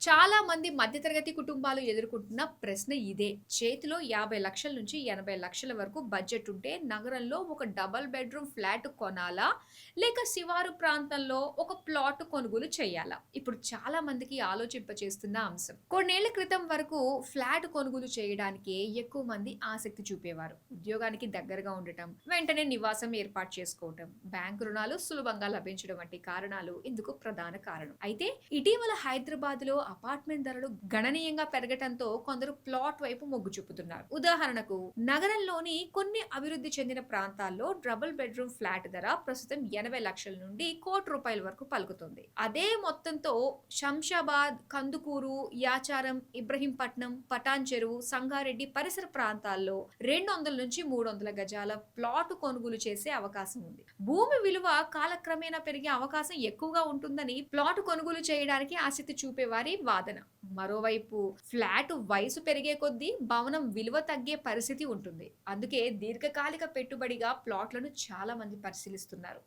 చాలా మంది మధ్యతరగతి కుటుంబాలు ఎదుర్కొంటున్న ప్రశ్న ఇదే. చేతిలో 50 లక్షల నుంచి 80 లక్షల వరకు బడ్జెట్ ఉంటే నగరంలో ఒక డబుల్ బెడ్‌రూమ్ ఫ్లాట్ కొనాలా? లేక శివారు ప్రాంతంలో ఒక ప్లాట్ కొనుగోలు చేయాలా? ఇప్పుడు చాలా మందికి ఆలోచింపచేస్తున్న అంశం. కొన్నేళ్ల క్రితం వరకు ఫ్లాట్ కొనుగోలు చేయడానికే ఎక్కువ మంది ఆసక్తి చూపేవారు. ఉద్యోగానికి దగ్గరగా ఉండటం, వెంటనే నివాసం ఏర్పాటు చేసుకోవటం, బ్యాంకు రుణాలు సులభంగా లభించడం వంటి కారణాలు ఇందుకు ప్రధాన కారణం. అయితే ఇటీవల హైదరాబాద్‌లో అపార్ట్‌మెంట్ ధరలు గణనీయంగా పెరగటంతో కొందరు ప్లాట్ వైపు మొగ్గు చూపుతున్నారు. ఉదాహరణకు నగరంలోని కొన్ని అభివృద్ధి చెందిన ప్రాంతాల్లో డబుల్ బెడ్‌రూమ్ ఫ్లాట్ ధర ప్రస్తుతం 80 లక్షల నుండి ₹1,00,00,000 వరకు పలుకుతుంది. అదే మొత్తంతో శంషాబాద్, కందుకూరు, యాచారం, ఇబ్రహీంపట్నం, పటాన్ చెరువు, సంగారెడ్డి పరిసర ప్రాంతాల్లో 200 నుంచి 300 గజాల ప్లాట్ కొనుగోలు చేసే అవకాశం ఉంది. భూమి విలువ కాలక్రమేణా పెరిగే అవకాశం ఎక్కువగా ఉంటుందని ప్లాట్ కొనుగోలు చేయడానికి ఆసక్తి చూపేవారి వాదన. మరోవైపు ఫ్లాట్ వయసు పెరిగే కొద్దీ భవనం విలువ తగ్గే పరిస్థితి ఉంటుంది. అందుకే దీర్ఘకాలిక పెట్టుబడిగా ప్లాట్లను చాలా మంది పరిశీలిస్తున్నారు.